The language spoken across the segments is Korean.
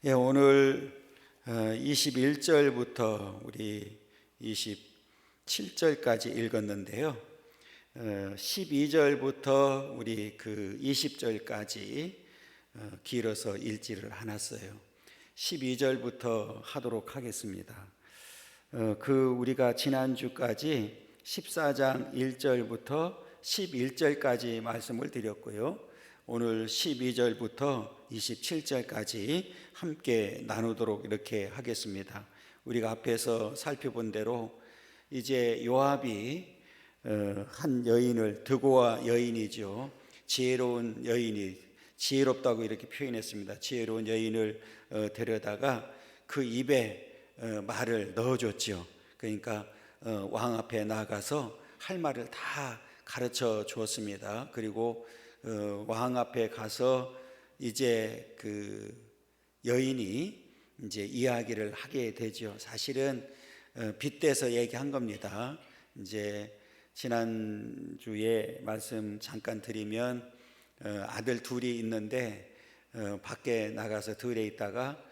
예, 오늘 21절부터 우리 27절까지 읽었는데요. 12절부터 우리 그 20절까지 길어서 읽지를 않았어요. 12절부터 하도록 하겠습니다. 우리가 지난주까지 14장 1절부터 11절까지 말씀을 드렸고요. 오늘 12절부터 27절까지 함께 나누도록 이렇게 하겠습니다. 우리가 앞에서 살펴본 대로 이제 요압이 한 여인을, 드고아 여인이죠. 지혜로운 여인이, 지혜롭다고 이렇게 표현했습니다. 지혜로운 여인을 데려다가 그 입에 말을 넣어줬죠. 그러니까 왕 앞에 나가서 할 말을 다 가르쳐 주었습니다. 그리고 왕 앞에 가서 이제 그 여인이 이제 이야기를 하게 되죠. 사실은 빗대서 얘기한 겁니다. 이제 지난주에 말씀 잠깐 드리면 아들 둘이 있는데 밖에 나가서 들에 있다가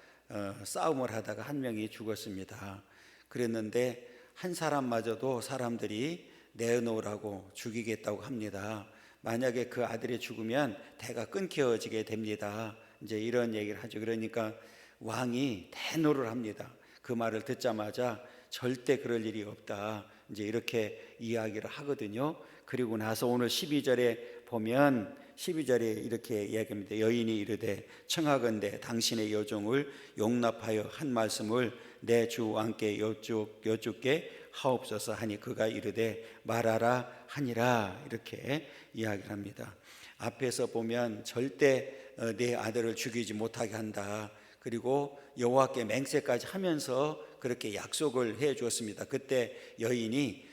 싸움을 하다가 한 명이 죽었습니다. 그랬는데 한 사람마저도 사람들이 내놓으라고 죽이겠다고 합니다. 만약에 그 아들이 죽으면 대가 끊겨지게 됩니다. 이제 이런 얘기를 하죠. 그러니까 왕이 대노를 합니다. 그 말을 듣자마자 절대 그럴 일이 없다, 이제 이렇게 이야기를 하거든요. 그리고 나서 오늘 12절에 보면 12절에 이렇게 이야기합니다. 여인이 이르되 청하건대 당신의 여종을 용납하여 한 말씀을 내 주 왕께 여쭙게 하옵소서 하니 그가 이르되 말하라 하니라, 이렇게 이야기를 합니다. 앞에서 보면 절대 내 아들을 죽이지 못하게 한다. 그리고 여호와께 맹세까지 하면서 그렇게 약속을 해 주었습니다. 그때 여인이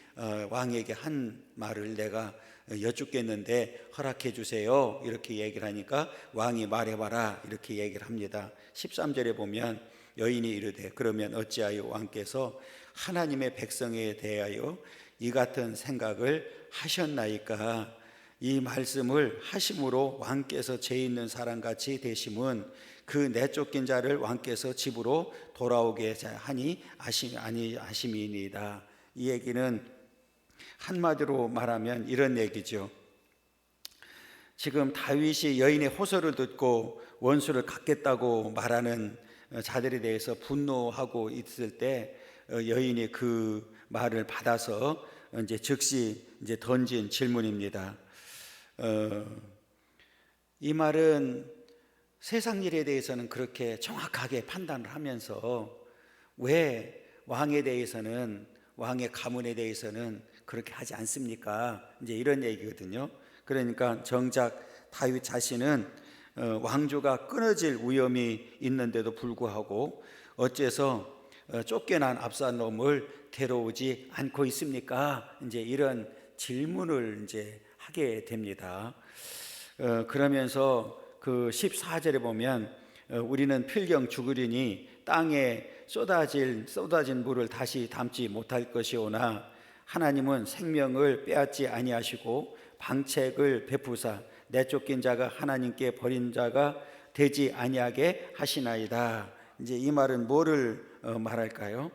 왕에게 한 말을 내가 여쭙겠는데 허락해 주세요, 이렇게 얘기를 하니까 왕이 말해봐라, 이렇게 얘기를 합니다. 13절에 보면 여인이 이르되 그러면 어찌하여 왕께서 하나님의 백성에 대하여 이 같은 생각을 하셨나이까? 이 말씀을 하심으로 왕께서 죄 있는 사람같이 되심은 그 내쫓긴 자를 왕께서 집으로 돌아오게 하니 아심이니이다. 이 얘기는 한마디로 말하면 이런 얘기죠. 지금 다윗이 여인의 호소를 듣고 원수를 갚겠다고 말하는 자들에 대해서 분노하고 있을 때 여인이 그 말을 받아서 이제 즉시 이제 던진 질문입니다. 이 말은 세상 일에 대해서는 그렇게 정확하게 판단을 하면서 왜 왕에 대해서는, 왕의 가문에 대해서는 그렇게 하지 않습니까? 이제 이런 얘기거든요. 그러니까 정작 다윗 자신은 왕조가 끊어질 위험이 있는데도 불구하고 어째서 쫓겨난 압살롬을 데려오지 않고 있습니까? 이제 이런 질문을 이제 하게 됩니다. 그러면서 그 14절에 보면 우리는 필경 죽으리니 땅에 쏟아진 물을 다시 담지 못할 것이오나 하나님은 생명을 빼앗지 아니하시고 방책을 베푸사 내쫓긴 자가 하나님께 버린 자가 되지 아니하게 하시나이다. 이제 이 말은 뭐를 말할까요?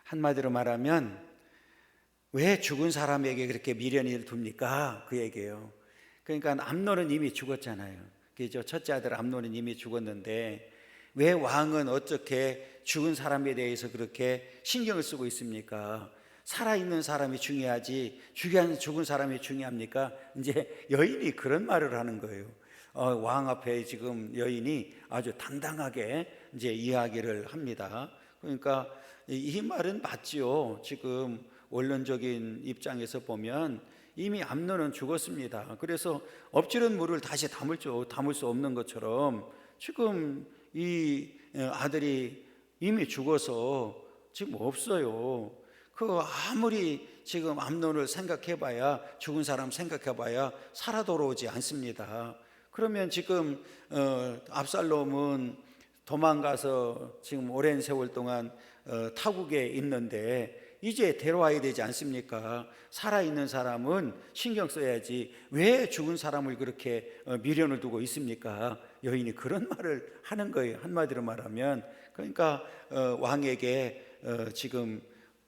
한마디로 말하면 왜 죽은 사람에게 그렇게 미련을 둡니까? 그 얘기예요. 그러니까 암논은 이미 죽었잖아요. 그죠? 첫째 아들 암논은 이미 죽었는데 왜 왕은 어떻게 죽은 사람에 대해서 그렇게 신경을 쓰고 있습니까? 살아있는 사람이 중요하지 죽은 사람이 중요합니까? 이제 여인이 그런 말을 하는 거예요. 왕 앞에 지금 여인이 아주 당당하게 이제 이야기를 합니다. 그러니까 이 말은 맞지요. 지금 원론적인 입장에서 보면 이미 암논은 죽었습니다. 그래서 엎지른 물을 다시 담을 수 없는 것처럼 지금 이 아들이 이미 죽어서 지금 없어요. 아무리 지금 암논을 생각해봐야, 죽은 사람 생각해봐야 살아 돌아오지 않습니다. 그러면 지금 압살롬은 도망가서 지금 오랜 세월 동안 타국에 있는데 이제 데려와야 되지 않습니까? 살아있는 사람은 신경 써야지 왜 죽은 사람을 그렇게 미련을 두고 있습니까? 여인이 그런 말을 하는 거예요. 한마디로 말하면. 그러니까 왕에게 지금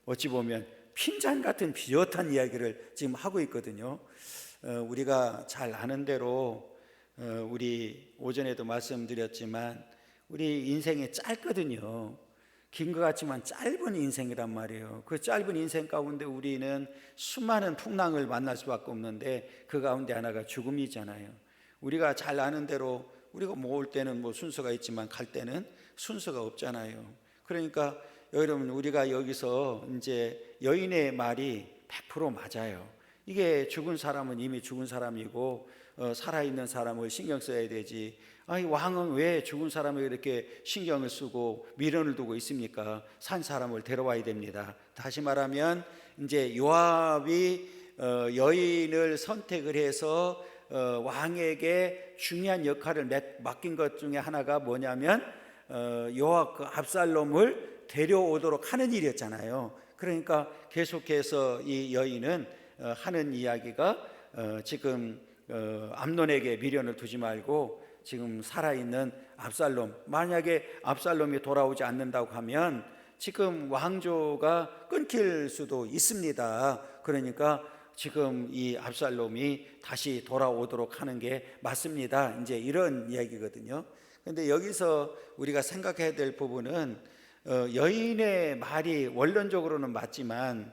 어찌 보면 핀잔 같은 비슷한 이야기를 지금 하고 있거든요. 우리가 잘 아는 대로 우리 오전에도 말씀드렸지만 우리 인생이 짧거든요. 긴 것 같지만 짧은 인생이란 말이에요. 그 짧은 인생 가운데 우리는 수많은 풍랑을 만날 수밖에 없는데 그 가운데 하나가 죽음이잖아요. 우리가 잘 아는 대로 우리가 올 때는 순서가 있지만 갈 때는 순서가 없잖아요. 그러니까 여러분, 우리가 여기서 이제 여인의 말이 100% 맞아요. 이게 죽은 사람은 이미 죽은 사람이고 살아있는 사람을 신경 써야 되지. 아니, 왕은 왜 죽은 사람을 이렇게 신경을 쓰고 미련을 두고 있습니까? 산 사람을 데려와야 됩니다. 다시 말하면 이제 요압이 여인을 선택을 해서 왕에게 중요한 역할을 맡긴 것 중에 하나가 뭐냐면 요압 압살롬을 데려오도록 하는 일이었잖아요. 그러니까 계속해서 이 여인은 하는 이야기가 지금 암논에게 미련을 두지 말고 지금 살아있는 압살롬, 만약에 압살롬이 돌아오지 않는다고 하면 지금 왕조가 끊길 수도 있습니다. 그러니까 지금 이 압살롬이 다시 돌아오도록 하는 게 맞습니다. 이제 이런 이야기거든요. 그런데 여기서 우리가 생각해야 될 부분은 여인의 말이 원론적으로는 맞지만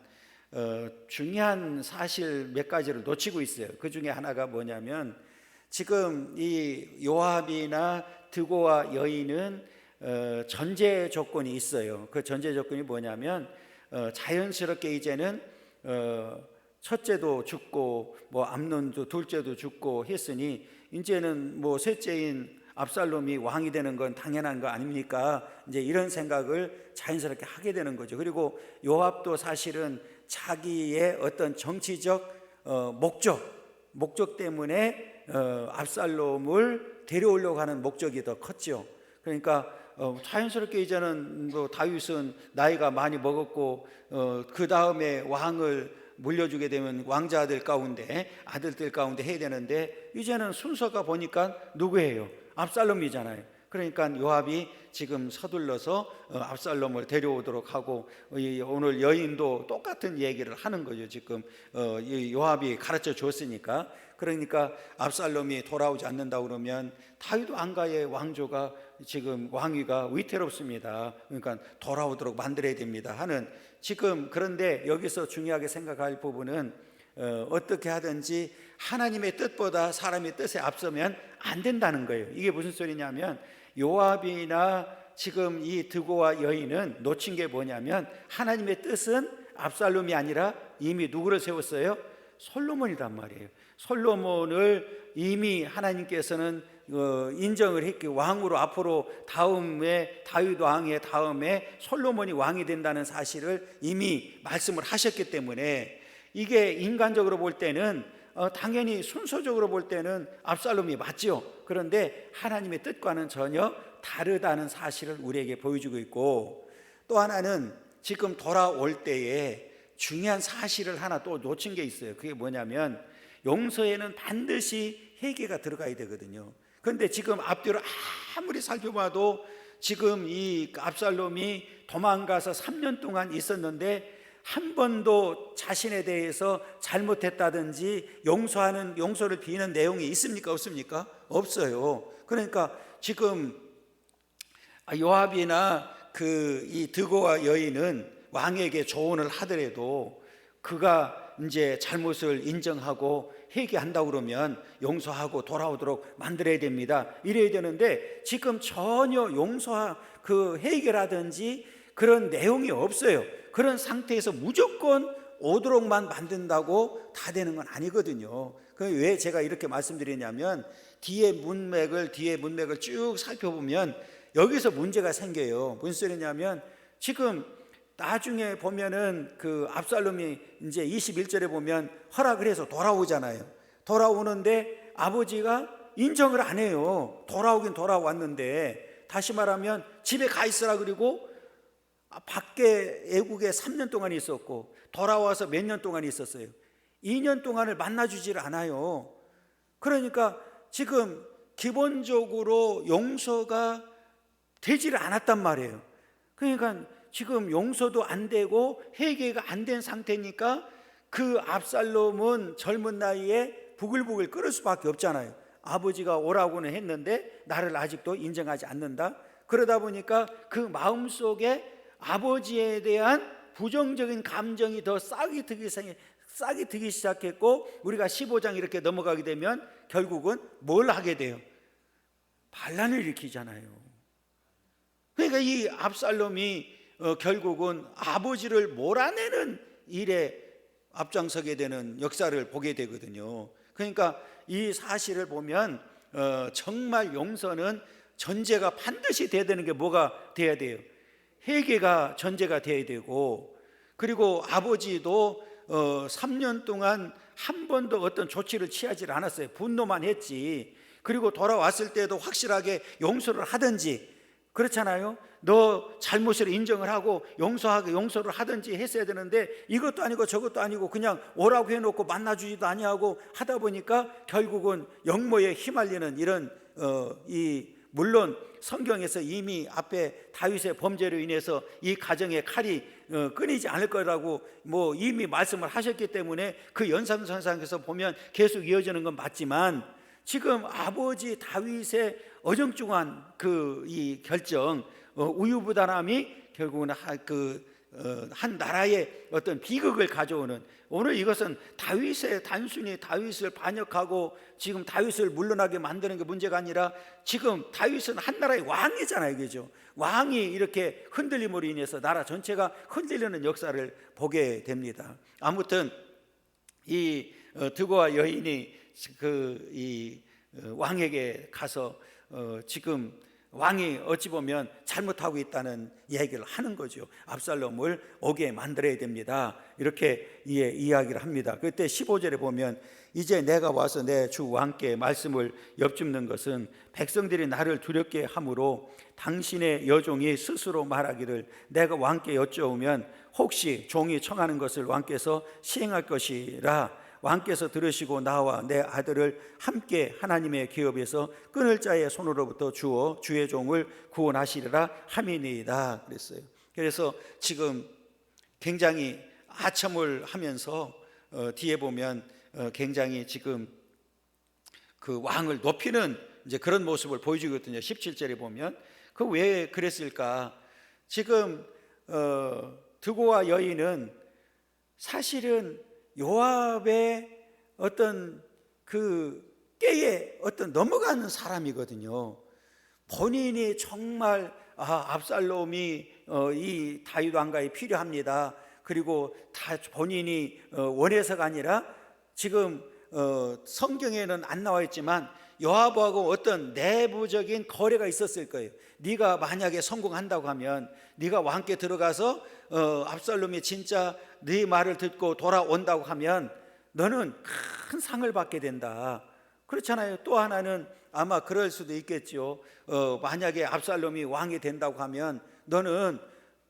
중요한 사실 몇 가지를 놓치고 있어요. 그 중에 하나가 뭐냐면 지금 이 요압이나 드고와 여인은 전제 조건이 있어요. 그 전제 조건이 뭐냐면 자연스럽게 이제는 첫째도 죽고 암논도 둘째도 죽고 했으니 이제는 셋째인 압살롬이 왕이 되는 건 당연한 거 아닙니까? 이제 이런 생각을 자연스럽게 하게 되는 거죠. 그리고 요압도 사실은 자기의 어떤 정치적 목적 때문에 압살롬을 데려오려고 하는 목적이 더 컸죠. 그러니까 자연스럽게 이제는 다윗은 나이가 많이 먹었고 그 다음에 왕을 물려주게 되면 왕자들 가운데 아들들 가운데 해야 되는데 이제는 순서가 보니까 누구예요? 압살롬이잖아요. 그러니까 요압이 지금 서둘러서 압살롬을 데려오도록 하고 오늘 여인도 똑같은 얘기를 하는 거죠. 지금 요압이 가르쳐 줬으니까. 그러니까 압살롬이 돌아오지 않는다 그러면 다윗 왕가의 왕조가 지금 왕위가 위태롭습니다. 그러니까 돌아오도록 만들어야 됩니다 하는 지금. 그런데 여기서 중요하게 생각할 부분은 어떻게 하든지 하나님의 뜻보다 사람의 뜻에 앞서면 안 된다는 거예요. 이게 무슨 소리냐면 요압이나 지금 이 드고와 여인은 놓친 게 뭐냐면 하나님의 뜻은 압살롬이 아니라 이미 누구를 세웠어요? 솔로몬이란 말이에요. 솔로몬을 이미 하나님께서는 인정을 했기 왕으로 앞으로 다음에 다윗 왕의 다음에 솔로몬이 왕이 된다는 사실을 이미 말씀을 하셨기 때문에 이게 인간적으로 볼 때는 당연히 순서적으로 볼 때는 압살롬이 맞죠. 그런데 하나님의 뜻과는 전혀 다르다는 사실을 우리에게 보여주고 있고, 또 하나는 지금 돌아올 때에 중요한 사실을 하나 또 놓친 게 있어요. 그게 뭐냐면 용서에는 반드시 회개가 들어가야 되거든요. 그런데 지금 앞뒤로 아무리 살펴봐도 지금 이 압살롬이 도망가서 3년 동안 있었는데 한 번도 자신에 대해서 잘못했다든지 용서를 비는 내용이 있습니까? 없습니까? 없어요. 그러니까 지금 요압이나 이 드고와 여인은 왕에게 조언을 하더라도 그가 이제 잘못을 인정하고 회개한다고 그러면 용서하고 돌아오도록 만들어야 됩니다. 이래야 되는데 지금 전혀 회개라든지 그런 내용이 없어요. 그런 상태에서 무조건 오도록만 만든다고 다 되는 건 아니거든요. 왜 제가 이렇게 말씀드리냐면 뒤에 문맥을 쭉 살펴보면 여기서 문제가 생겨요. 무슨 소리냐면 지금 나중에 보면은 그 압살롬이 이제 21절에 보면 허락을 해서 돌아오잖아요. 돌아오는데 아버지가 인정을 안 해요. 돌아오긴 돌아왔는데, 다시 말하면 집에 가 있으라 그리고 밖에 애국에 3년 동안 있었고 돌아와서 몇 년 동안 있었어요. 2년 동안을 만나주질 않아요. 그러니까 지금 기본적으로 용서가 되지를 않았단 말이에요. 그러니까 지금 용서도 안 되고 회개가 안 된 상태니까 그 압살롬은 젊은 나이에 부글부글 끓을 수밖에 없잖아요. 아버지가 오라고는 했는데 나를 아직도 인정하지 않는다. 그러다 보니까 그 마음속에 아버지에 대한 부정적인 감정이 더 싹이 트기 시작했고, 우리가 15장 이렇게 넘어가게 되면 결국은 뭘 하게 돼요? 반란을 일으키잖아요. 그러니까 이 압살롬이 결국은 아버지를 몰아내는 일에 앞장서게 되는 역사를 보게 되거든요. 그러니까 이 사실을 보면 정말 용서는 전제가 반드시 돼야 되는 게 뭐가 돼야 돼요? 회개가 전제가 돼야 되고, 그리고 아버지도 3년 동안 한 번도 어떤 조치를 취하지 않았어요. 분노만 했지. 그리고 돌아왔을 때도 확실하게 용서를 하든지, 그렇잖아요. 너 잘못을 인정을 하고 용서를 하든지 했어야 되는데 이것도 아니고 저것도 아니고 그냥 오라고 해놓고 만나주지도 아니하고 하다 보니까 결국은 역모에 휘말리는 이런 물론 성경에서 이미 앞에 다윗의 범죄로 인해서 이 가정의 칼이 끊이지 않을 거라고 이미 말씀을 하셨기 때문에 그 연장선상에서 보면 계속 이어지는 건 맞지만, 지금 아버지 다윗의 어정쩡한 이 결정, 우유부단함이 결국은 한 나라의 어떤 비극을 가져오는, 오늘 이것은 단순히 다윗을 반역하고 지금 다윗을 물러나게 만드는 게 문제가 아니라, 지금 다윗은 한 나라의 왕이잖아요, 그죠? 왕이 이렇게 흔들림으로 인해서 나라 전체가 흔들리는 역사를 보게 됩니다. 아무튼 이 드고와 여인이 이 왕에게 가서 지금 왕이 어찌 보면 잘못하고 있다는 얘기를 하는 거죠. 압살롬을 오게 만들어야 됩니다. 이렇게 이야기를 합니다. 그때 15절에 보면, 이제 내가 와서 내 주 왕께 말씀을 엿줍는 것은 백성들이 나를 두렵게 함으로 당신의 여종이 스스로 말하기를 내가 왕께 여쭈으면 혹시 종이 청하는 것을 왕께서 시행할 것이라 왕께서 들으시고 나와 내 아들을 함께 하나님의 기업에서 끊을 자의 손으로부터 주어 주의 종을 구원하시리라 함이니이다 그랬어요. 그래서 지금 굉장히 아첨을 하면서 뒤에 보면 굉장히 지금 그 왕을 높이는 이제 그런 모습을 보여주거든요. 17절에 보면 그 왜 그랬을까? 지금 드고와 여인은 사실은 요압의 어떤 그 꾀에 넘어가는 사람이거든요. 본인이 정말 압살롬이 이 다윗 왕가에 필요합니다. 그리고 다 본인이 원해서가 아니라 지금 성경에는 안 나와 있지만 요압하고 어떤 내부적인 거래가 있었을 거예요. 네가 만약에 성공한다고 하면, 네가 왕께 들어가서 압살롬이 진짜 네 말을 듣고 돌아온다고 하면 너는 큰 상을 받게 된다. 그렇잖아요. 또 하나는 아마 그럴 수도 있겠죠. 만약에 압살롬이 왕이 된다고 하면 너는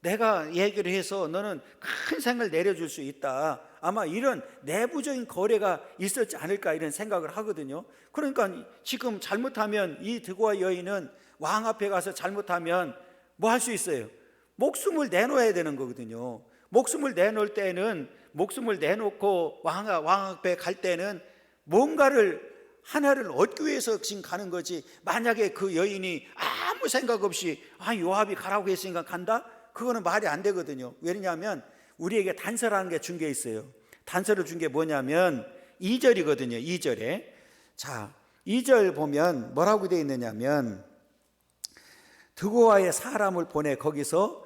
내가 얘기를 해서 너는 큰 상을 내려줄 수 있다. 아마 이런 내부적인 거래가 있었지 않을까 이런 생각을 하거든요. 그러니까 지금 잘못하면 이 드고와 여인은 왕 앞에 가서 잘못하면 뭐 할 수 있어요? 목숨을 내놓아야 되는 거거든요. 목숨을 내놓을 때는, 목숨을 내놓고 왕 앞에 갈 때는 뭔가를 하나를 얻기 위해서 지금 가는 거지, 만약에 그 여인이 아무 생각 없이 요압이 가라고 했으니까 간다? 그거는 말이 안 되거든요. 왜냐하면 우리에게 단서라는 게 준 게 있어요. 단서를 준 게 뭐냐면 2절이거든요. 2절에 자 2절 보면 뭐라고 되어 있느냐면, 드고와의 사람을 보내 거기서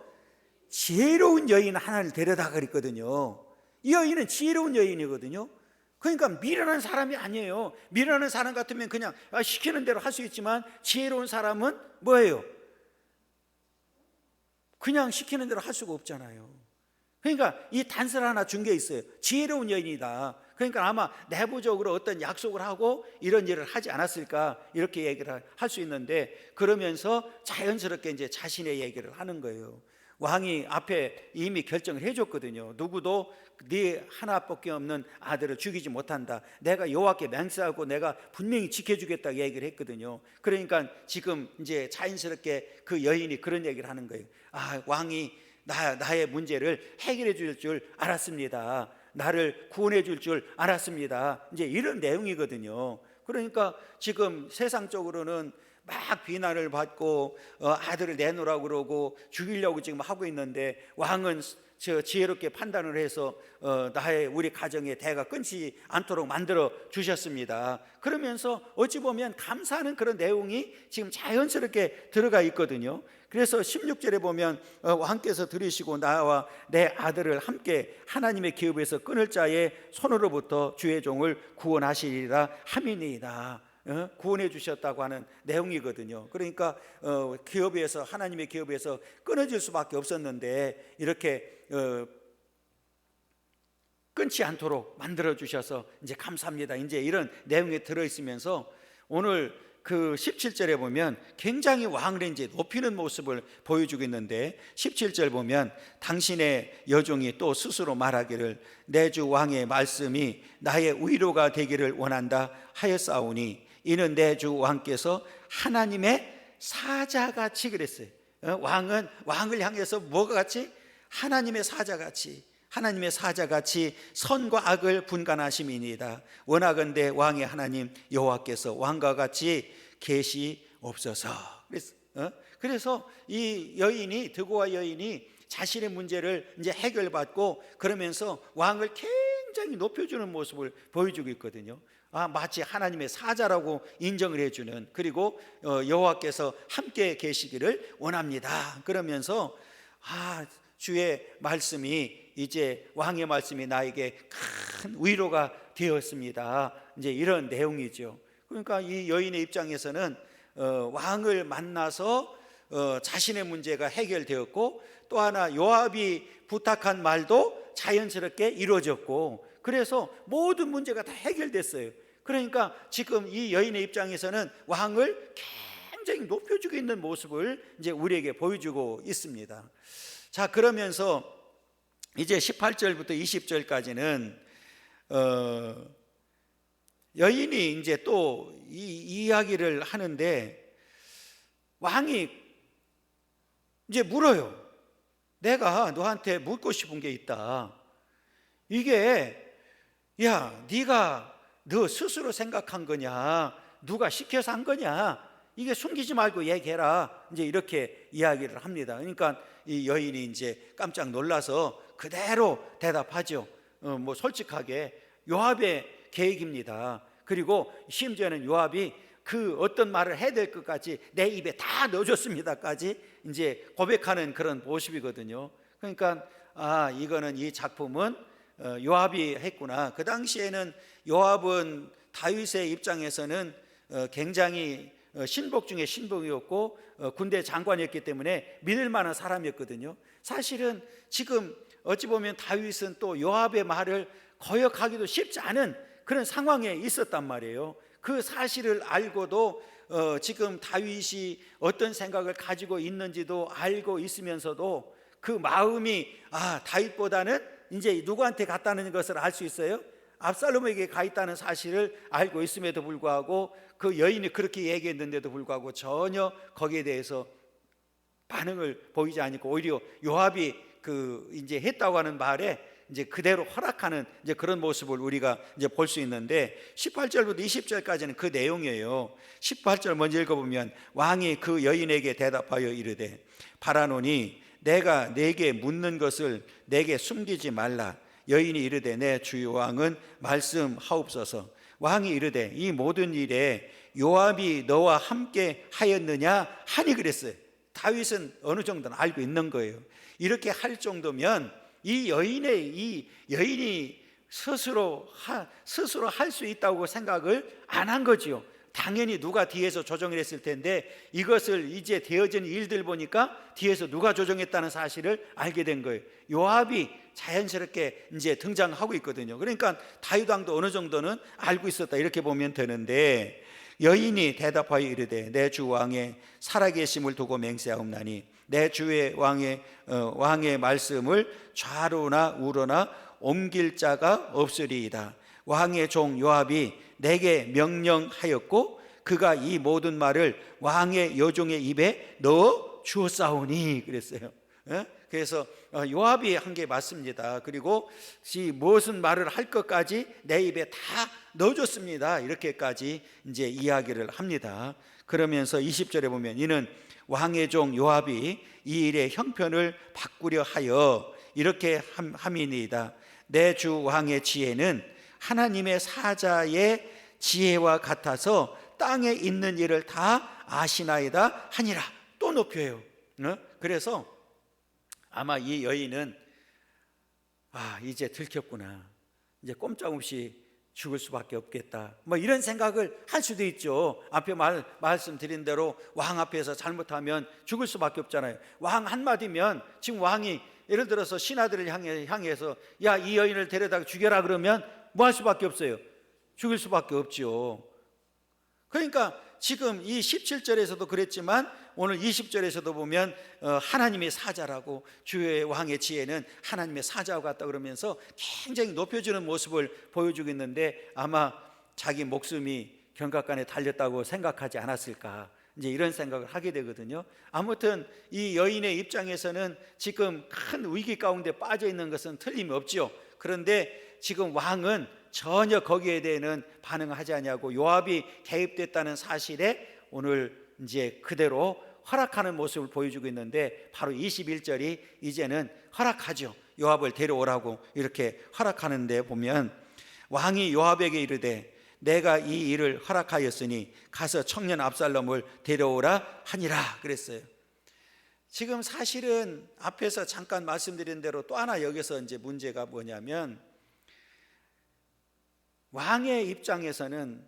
지혜로운 여인 하나를 데려다 그랬거든요. 이 여인은 지혜로운 여인이거든요. 그러니까 미련한 사람이 아니에요. 미련한 사람 같으면 그냥 시키는 대로 할 수 있지만, 지혜로운 사람은 뭐예요? 그냥 시키는 대로 할 수가 없잖아요. 그러니까 이 단서를 하나 준 게 있어요. 지혜로운 여인이다. 그러니까 아마 내부적으로 어떤 약속을 하고 이런 일을 하지 않았을까 이렇게 얘기를 할 수 있는데, 그러면서 자연스럽게 이제 자신의 얘기를 하는 거예요. 왕이 앞에 이미 결정을 해줬거든요. 누구도 네 하나밖에 없는 아들을 죽이지 못한다. 내가 여호와께 맹세하고 내가 분명히 지켜주겠다 얘기를 했거든요. 그러니까 지금 이제 자연스럽게 그 여인이 그런 얘기를 하는 거예요. 아, 왕이 나의 문제를 해결해 줄 줄 알았습니다. 나를 구원해 줄 줄 알았습니다. 이제 이런 내용이거든요. 그러니까 지금 세상적으로는 막 비난을 받고 아들을 내놓으라고 그러고 죽이려고 지금 하고 있는데, 왕은 지혜롭게 판단을 해서 우리 가정의 대가 끊지 않도록 만들어 주셨습니다. 그러면서 어찌 보면 감사하는 그런 내용이 지금 자연스럽게 들어가 있거든요. 그래서 16절에 보면 왕께서 들으시고 나와 내 아들을 함께 하나님의 기업에서 끊을 자의 손으로부터 주의 종을 구원하시리라 함이니이다. 구원해 주셨다고 하는 내용이거든요. 그러니까 기업에서, 하나님의 기업에서 끊어질 수밖에 없었는데 이렇게 끊지 않도록 만들어 주셔서 이제 감사합니다. 이제 이런 내용이 들어 있으면서 오늘 그 17절에 보면 굉장히 왕을 이제 높이는 모습을 보여주고 있는데, 17절 보면 당신의 여종이 또 스스로 말하기를 내 주 왕의 말씀이 나의 위로가 되기를 원한다 하였사오니 이는 내 주 왕께서 하나님의 사자같이 그랬어요. 왕을 향해서 뭐가 같이? 하나님의 사자같이, 하나님의 사자같이 선과 악을 분간하심이니이다. 원하건대 왕의 하나님 여호와께서 왕과 같이 계시옵소서. 그래서 이 여인이, 드고와 여인이 자신의 문제를 이제 해결받고 그러면서 왕을 굉장히 높여주는 모습을 보여주고 있거든요. 마치 하나님의 사자라고 인정을 해주는, 그리고 여호와께서 함께 계시기를 원합니다. 그러면서 주의 말씀이, 이제 왕의 말씀이 나에게 큰 위로가 되었습니다. 이제 이런 내용이죠. 그러니까 이 여인의 입장에서는 왕을 만나서 자신의 문제가 해결되었고, 또 하나 요압이 부탁한 말도 자연스럽게 이루어졌고, 그래서 모든 문제가 다 해결됐어요. 그러니까 지금 이 여인의 입장에서는 왕을 굉장히 높여주고 있는 모습을 이제 우리에게 보여주고 있습니다. 자, 그러면서 이제 18절부터 20절까지는 여인이 이제 또 이 이야기를 하는데, 왕이 이제 물어요. 내가 너한테 묻고 싶은 게 있다. 이게 네가 너 스스로 생각한 거냐, 누가 시켜서 한 거냐, 이게 숨기지 말고 얘기해라. 이제 이렇게 이야기를 합니다. 그러니까 이 여인이 이제 깜짝 놀라서 그대로 대답하죠. 뭐 솔직하게 요압의 계획입니다. 그리고 심지어는 요압이 그 어떤 말을 해야 될 것까지 내 입에 다 넣어줬습니다까지 이제 고백하는 그런 모습이거든요. 그러니까 이거는, 이 작품은 요압이 했구나. 그 당시에는 요압은 다윗의 입장에서는 굉장히 신복 중에 신복이었고 군대 장관이었기 때문에 믿을 만한 사람이었거든요. 사실은 지금 어찌 보면 다윗은 또 요압의 말을 거역하기도 쉽지 않은 그런 상황에 있었단 말이에요. 그 사실을 알고도 지금 다윗이 어떤 생각을 가지고 있는지도 알고 있으면서도 그 마음이 다윗보다는 이제 누구한테 갔다는 것을 알 수 있어요. 압살롬에게 가 있다는 사실을 알고 있음에도 불구하고, 그 여인이 그렇게 얘기했는데도 불구하고 전혀 거기에 대해서 반응을 보이지 않고 오히려 요압이 이제 했다고 하는 말에 이제 그대로 허락하는 이제 그런 모습을 우리가 이제 볼 수 있는데, 18절부터 20절까지는 그 내용이에요. 18절 먼저 읽어보면 왕이 그 여인에게 대답하여 이르되 바라노니 내가 네게 묻는 것을 내게 숨기지 말라. 여인이 이르되 내 주여 왕은 말씀하옵소서. 왕이 이르되 이 모든 일에 요압이 너와 함께 하였느냐 하니 그랬어요. 다윗은 어느 정도는 알고 있는 거예요. 이렇게 할 정도면 이 여인이 스스로 할 수 있다고 생각을 안 한 거지요. 당연히 누가 뒤에서 조정을 했을 텐데, 이것을 이제 되어진 일들 보니까 뒤에서 누가 조정했다는 사실을 알게 된 거예요. 요압이 자연스럽게 이제 등장하고 있거든요. 그러니까 다윗 왕도 어느 정도는 알고 있었다, 이렇게 보면 되는데, 여인이 대답하여 이르되 내 주 왕의 살아계심을 두고 맹세하옵나니 내 주의 왕의 말씀을 좌로나 우로나 옮길 자가 없으리이다. 왕의 종 요압이 내게 명령하였고 그가 이 모든 말을 왕의 여종의 입에 넣어 주었사오니 그랬어요. 그래서 요압이 한 게 맞습니다. 그리고 무슨 말을 할 것까지 내 입에 다 넣어줬습니다. 이렇게까지 이제 이야기를 합니다. 그러면서 20절에 보면 이는 왕의 종 요압이 이 일의 형편을 바꾸려 하여 이렇게 함이니이다. 내 주 왕의 지혜는 하나님의 사자의 지혜와 같아서 땅에 있는 일을 다 아시나이다 하니라. 또 높여요. 그래서 아마 이 여인은 이제 들켰구나, 이제 꼼짝없이 죽을 수밖에 없겠다, 뭐 이런 생각을 할 수도 있죠. 앞에 말씀드린 대로 왕 앞에서 잘못하면 죽을 수밖에 없잖아요. 왕 한마디면 지금 왕이 예를 들어서 신하들을 향해서 야, 이 여인을 데려다 죽여라 그러면 뭐 할 수밖에 없어요? 죽일 수밖에 없죠. 그러니까 지금 이 17절에서도 그랬지만 오늘 20절에서도 보면 하나님의 사자라고, 주의 왕의 지혜는 하나님의 사자와 같다 그러면서 굉장히 높여주는 모습을 보여주고 있는데 아마 자기 목숨이 경각간에 달렸다고 생각하지 않았을까, 이제 이런 생각을 하게 되거든요. 아무튼 이 여인의 입장에서는 지금 큰 위기 가운데 빠져 있는 것은 틀림없죠. 그런데 지금 왕은 전혀 거기에 대해서는 반응하지 않냐고, 요압이 개입됐다는 사실에 오늘 이제 그대로 허락하는 모습을 보여주고 있는데 바로 21절이 이제는 허락하죠. 요압을 데려오라고 이렇게 허락하는데 보면 왕이 요압에게 이르되 내가 이 일을 허락하였으니 가서 청년 압살롬을 데려오라 하니라 그랬어요. 지금 사실은 앞에서 잠깐 말씀드린 대로 또 하나 여기서 이제 문제가 뭐냐면 왕의 입장에서는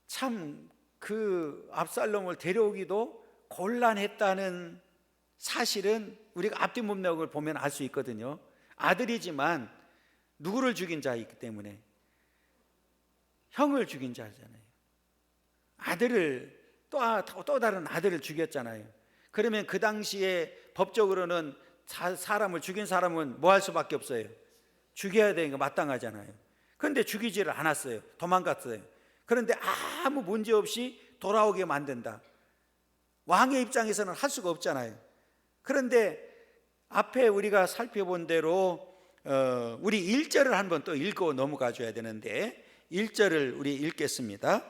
참 그 압살롬을 데려오기도 곤란했다는 사실은 우리가 앞뒤 문맥을 보면 알 수 있거든요. 아들이지만 누구를 죽인 자이기 때문에, 형을 죽인 자잖아요. 아들을 또 다른 아들을 죽였잖아요. 그러면 그 당시에 법적으로는 사람을 죽인 사람은 뭐 할 수밖에 없어요? 죽여야 되는 거 마땅하잖아요. 그런데 죽이지를 않았어요. 도망갔어요. 그런데 아무 문제 없이 돌아오게 만든다. 왕의 입장에서는 할 수가 없잖아요. 그런데 앞에 우리가 살펴본 대로 우리 1절을 한번 또 읽고 넘어가 줘야 되는데 1절을 우리 읽겠습니다.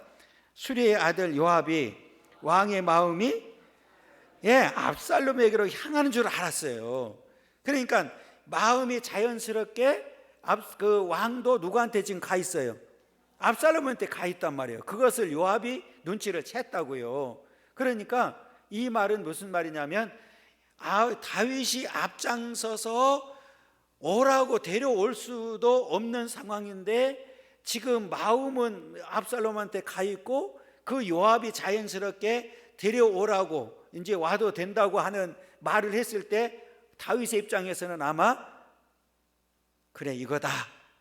수리의 아들 요압이 왕의 마음이 압살롬에게로 향하는 줄 알았어요. 그러니까 마음이 자연스럽게 그 왕도 누구한테 지금 가 있어요? 압살롬한테 가 있단 말이에요. 그것을 요압이 눈치를 챘다고요. 그러니까 이 말은 무슨 말이냐면 다윗이 앞장서서 오라고 데려올 수도 없는 상황인데 지금 마음은 압살롬한테 가 있고 그 요압이 자연스럽게 데려오라고 이제 와도 된다고 하는 말을 했을 때 다윗의 입장에서는 아마 그래 이거다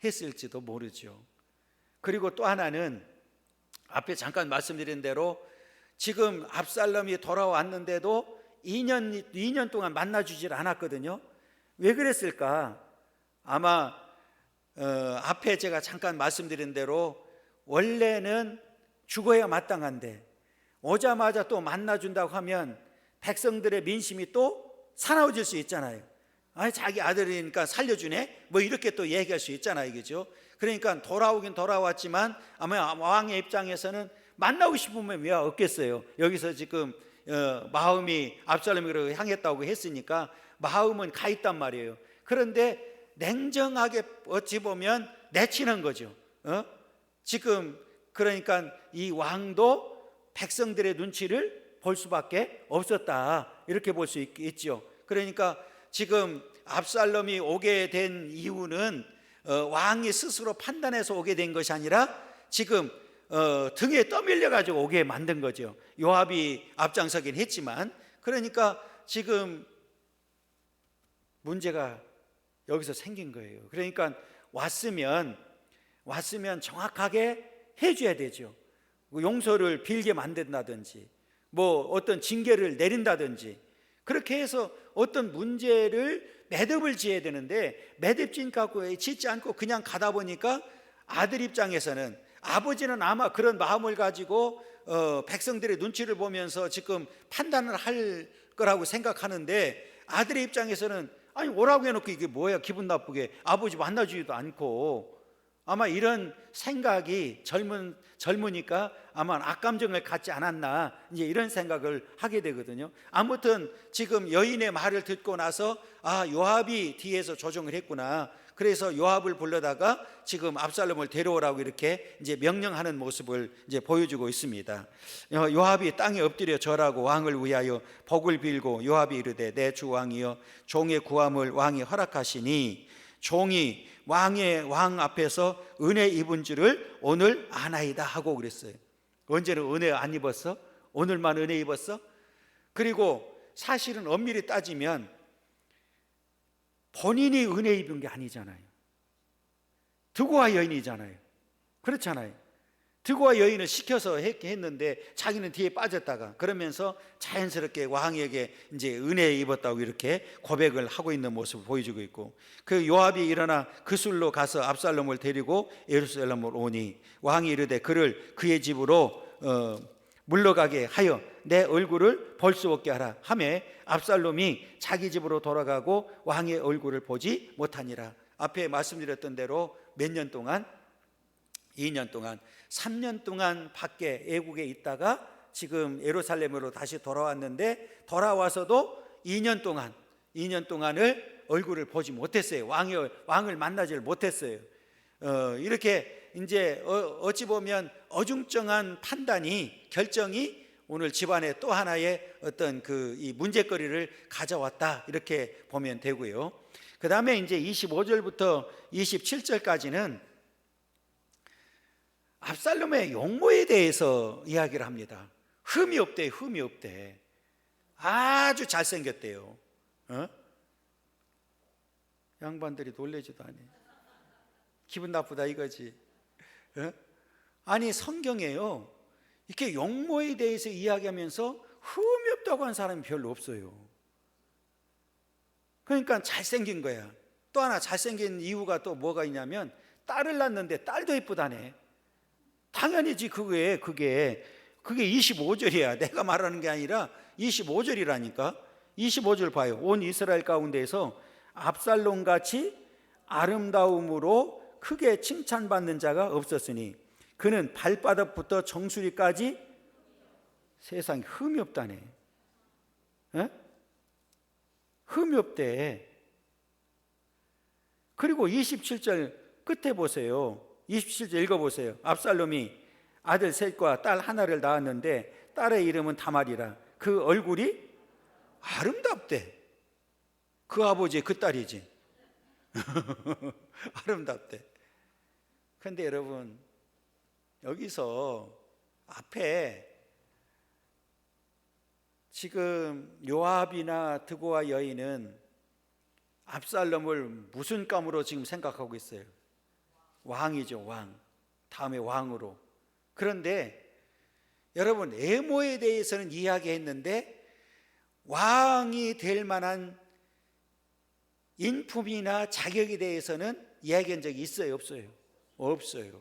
했을지도 모르죠. 그리고 또 하나는 앞에 잠깐 말씀드린 대로 지금 압살롬이 돌아왔는데도 2년 동안 만나주질 않았거든요. 왜 그랬을까? 아마 앞에 제가 잠깐 말씀드린 대로 원래는 죽어야 마땅한데 오자마자 또 만나준다고 하면 백성들의 민심이 또 사나워질 수 있잖아요. 자기 아들이니까 살려주네 뭐 이렇게 또 얘기할 수 있잖아요. 그죠? 그러니까 돌아오긴 돌아왔지만 아마 왕의 입장에서는 만나고 싶으면 왜 없겠어요. 여기서 지금 마음이 압살롬으로 향했다고 했으니까 마음은 가 있단 말이에요. 그런데 냉정하게 어찌 보면 내치는 거죠. 지금 그러니까 이 왕도 백성들의 눈치를 볼 수밖에 없었다 이렇게 볼 수 있죠. 그러니까 지금 압살롬이 오게 된 이유는 왕이 스스로 판단해서 오게 된 것이 아니라 지금 등에 떠밀려 가지고 오게 만든 거죠. 요압이 앞장서긴 했지만 그러니까 지금 문제가 여기서 생긴 거예요. 그러니까 왔으면 정확하게 해줘야 되죠. 용서를 빌게 만든다든지 뭐 어떤 징계를 내린다든지 그렇게 해서 어떤 문제를 매듭을 지어야 되는데 매듭진 갖고 짓지 않고 그냥 가다 보니까 아들 입장에서는, 아버지는 아마 그런 마음을 가지고 백성들의 눈치를 보면서 지금 판단을 할 거라고 생각하는데, 아들의 입장에서는 아니 오라고 해놓고 이게 뭐야, 기분 나쁘게 아버지 만나주지도 않고, 아마 이런 생각이 젊으니까 아마 악감정을 갖지 않았나, 이제 이런 생각을 하게 되거든요. 아무튼 지금 여인의 말을 듣고 나서 요압이 뒤에서 조종을 했구나. 그래서 요압을 불러다가 지금 압살롬을 데려오라고 이렇게 이제 명령하는 모습을 이제 보여주고 있습니다. 요압이 땅에 엎드려 절하고 왕을 위하여 복을 빌고, 요압이 이르되 내 주 왕이여 종의 구함을 왕이 허락하시니 종이 왕 앞에서 은혜 입은 줄을 오늘 아나이다 하고 그랬어요. 언제는 은혜 안 입었어? 오늘만 은혜 입었어? 그리고 사실은 엄밀히 따지면 본인이 은혜 입은 게 아니잖아요. 드고와 여인이잖아요. 그렇잖아요. 드고와 여인을 시켜서 했는데 자기는 뒤에 빠졌다가, 그러면서 자연스럽게 왕에게 이제 은혜 입었다고 이렇게 고백을 하고 있는 모습을 보여주고 있고, 그 요압이 일어나 그 술로 가서 압살롬을 데리고 예루살렘으로 오니 왕이 이르되 그를 그의 집으로 물러가게 하여 내 얼굴을 볼 수 없게 하라 하매 압살롬이 자기 집으로 돌아가고 왕의 얼굴을 보지 못하니라. 앞에 말씀드렸던 대로 몇 년 동안, 2년 동안, 3년 동안 밖에 애국에 있다가 지금 예루살렘으로 다시 돌아왔는데, 돌아와서도 2년 동안을 얼굴을 보지 못했어요. 왕을 만나지를 못했어요. 이렇게 이제 어찌 보면 어중쩡한 결정이 오늘 집안에 또 하나의 어떤 이 문제거리를 가져왔다, 이렇게 보면 되고요. 그 다음에 이제 25절부터 27절까지는 압살롬의 용모에 대해서 이야기를 합니다. 흠이 없대. 아주 잘생겼대요. 양반들이 놀래지도 않네. 기분 나쁘다 이거지. 아니 성경에요, 이렇게 용모에 대해서 이야기하면서 흠이 없다고 하는 사람이 별로 없어요. 그러니까 잘생긴 거야. 또 하나 잘생긴 이유가 또 뭐가 있냐면, 딸을 낳는데 딸도 예쁘다네. 당연히지. 그게 25절이야. 내가 말하는 게 아니라 25절이라니까. 25절 봐요. 온 이스라엘 가운데에서 압살롬같이 아름다움으로 크게 칭찬받는 자가 없었으니 그는 발바닥부터 정수리까지 세상에 흠이 없다네. 흠이 없대. 그리고 27절 끝에 보세요. 27절 읽어보세요. 압살롬이 아들 셋과 딸 하나를 낳았는데 딸의 이름은 다말이라. 그 얼굴이 아름답대. 그 아버지 그 딸이지. 아름답대. 그런데 여러분, 여기서 앞에 지금 요압이나 드고와 여인은 압살롬을 무슨 감으로 지금 생각하고 있어요? 왕이죠, 왕. 다음에 왕으로. 그런데 여러분, 외모에 대해서는 이야기했는데 왕이 될 만한 인품이나 자격에 대해서는 이야기한 적이 있어요, 없어요? 없어요.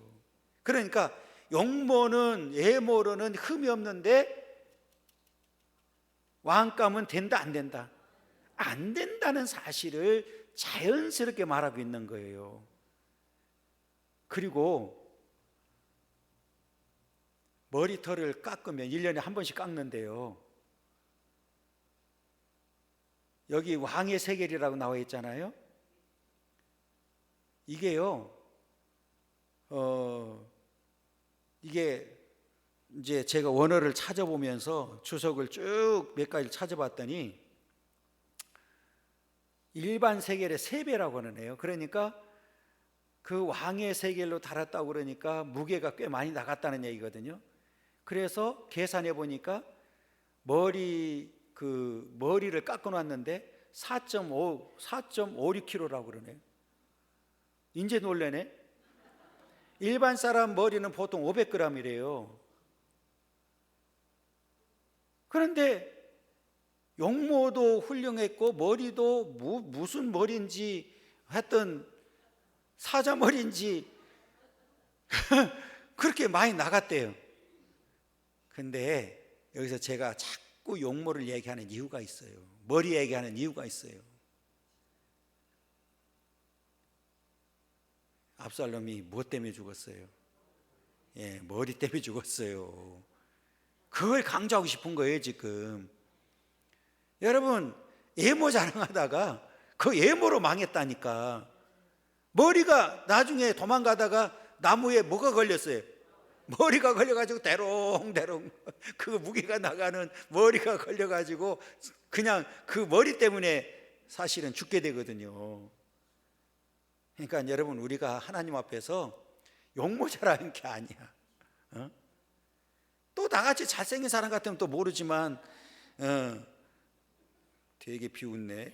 그러니까 용모는, 외모로는 흠이 없는데 왕감은 된다, 안 된다? 안 된다는 사실을 자연스럽게 말하고 있는 거예요. 그리고 머리털을 깎으면 1년에 한 번씩 깎는데요, 여기 왕의 세겔이라고 나와 있잖아요. 이게요, 이게 이제 제가 원어를 찾아보면서 주석을 쭉 몇 가지를 찾아봤더니 일반 세겔의 3배라고 하네요. 그러니까 그 왕의 세겔로 달았다고 그러니까 무게가 꽤 많이 나갔다는 얘기거든요. 그래서 계산해 보니까 머리를 깎아 놨는데 4.56kg라고 그러네요. 이제 놀래네. 일반 사람 머리는 보통 500g이래요. 그런데 용모도 훌륭했고 머리도 무슨 머리인지 하여튼 사자머리인지 그렇게 많이 나갔대요. 근데 여기서 제가 자꾸 용모를 얘기하는 이유가 있어요. 머리 얘기하는 이유가 있어요. 압살롬이 무엇 때문에 죽었어요? 예, 머리 때문에 죽었어요. 그걸 강조하고 싶은 거예요 지금. 여러분, 예모 자랑하다가 그 예모로 망했다니까. 머리가 나중에 도망가다가 나무에 뭐가 걸렸어요? 머리가 걸려가지고 대롱대롱 그 무게가 나가는 머리가 걸려가지고 그냥 그 머리 때문에 사실은 죽게 되거든요. 그러니까 여러분, 우리가 하나님 앞에서 용모자라는 게 아니야. 또 나같이 잘생긴 사람 같으면 또 모르지만 되게 비웃네.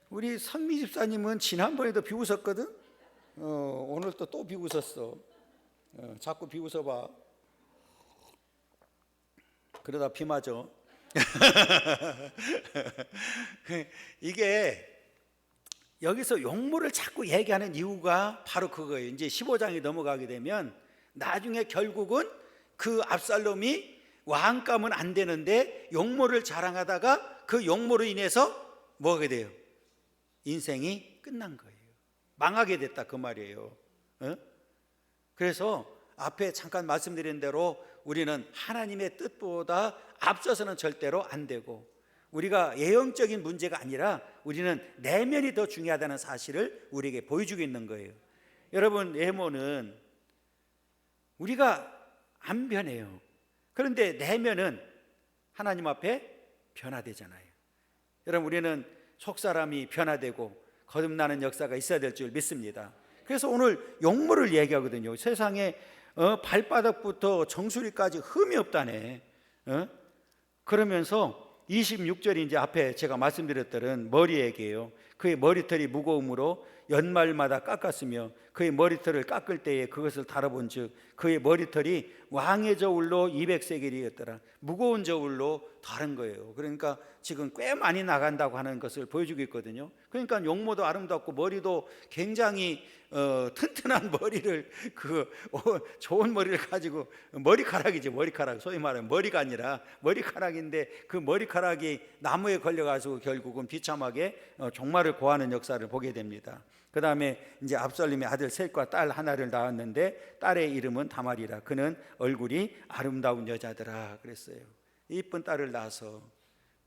우리 선미 집사님은 지난번에도 비웃었거든. 오늘 또 비웃었어. 자꾸 비웃어봐. 그러다 비 맞아. 이게 여기서 용모를 자꾸 얘기하는 이유가 바로 그거예요. 이제 15장이 넘어가게 되면 나중에 결국은 그 압살롬이 왕감은 안 되는데 용모를 자랑하다가 그 용모로 인해서 뭐 하게 돼요? 인생이 끝난 거예요. 망하게 됐다 그 말이에요. 그래서 앞에 잠깐 말씀드린 대로 우리는 하나님의 뜻보다 앞서서는 절대로 안 되고, 우리가 예형적인 문제가 아니라 우리는 내면이 더 중요하다는 사실을 우리에게 보여주고 있는 거예요. 여러분, 예모는 우리가 안 변해요. 그런데 내면은 하나님 앞에 변화되잖아요. 여러분, 우리는 속사람이 변화되고 거듭나는 역사가 있어야 될 줄 믿습니다. 그래서 오늘 용모를 얘기하거든요. 세상에 발바닥부터 정수리까지 흠이 없다네. 그러면서 26절이 이제 앞에 제가 말씀드렸던 머리 얘기예요. 그의 머리털이 무거움으로 연말마다 깎았으며 그의 머리털을 깎을 때에 그것을 달아본 즉 그의 머리털이 왕의 저울로 200세겔이었더라. 무거운 저울로 다른 거예요. 그러니까 지금 꽤 많이 나간다고 하는 것을 보여주고 있거든요. 그러니까 용모도 아름답고 머리도 굉장히 튼튼한 머리를 좋은 머리를 가지고, 머리카락이지, 머리카락. 소위 말하면 머리가 아니라 머리카락인데 그 머리카락이 나무에 걸려가지고 결국은 비참하게 종말을 고하는 역사를 보게 됩니다. 그 다음에 이제 압살롬의 아들 셋과 딸 하나를 낳았는데 딸의 이름은 다말이라. 그는 얼굴이 아름다운 여자더라 그랬어요. 이쁜 딸을 낳아서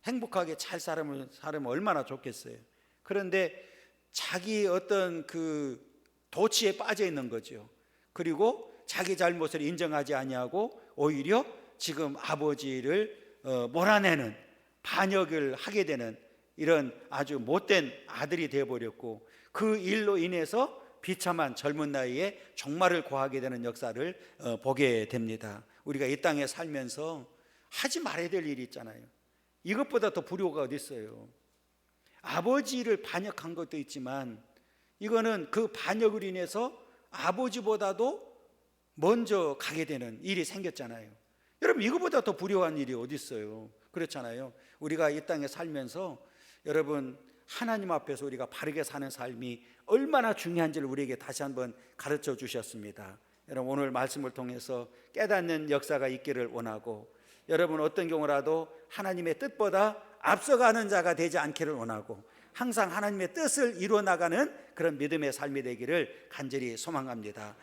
행복하게 잘 살면 얼마나 좋겠어요. 그런데 자기 어떤 그 도취에 빠져 있는 거죠. 그리고 자기 잘못을 인정하지 아니하고 오히려 지금 아버지를 몰아내는, 반역을 하게 되는 이런 아주 못된 아들이 되어버렸고, 그 일로 인해서 비참한 젊은 나이에 종말을 고하게 되는 역사를 보게 됩니다. 우리가 이 땅에 살면서 하지 말아야 될 일이 있잖아요. 이것보다 더 불효가 어디 있어요. 아버지를 반역한 것도 있지만 이거는 그 반역으로 인해서 아버지보다도 먼저 가게 되는 일이 생겼잖아요. 여러분, 이거보다 더 불효한 일이 어디 있어요. 그렇잖아요. 우리가 이 땅에 살면서 여러분, 하나님 앞에서 우리가 바르게 사는 삶이 얼마나 중요한지를 우리에게 다시 한번 가르쳐 주셨습니다. 여러분, 오늘 말씀을 통해서 깨닫는 역사가 있기를 원하고, 여러분 어떤 경우라도 하나님의 뜻보다 앞서가는 자가 되지 않기를 원하고, 항상 하나님의 뜻을 이루어 나가는 그런 믿음의 삶이 되기를 간절히 소망합니다.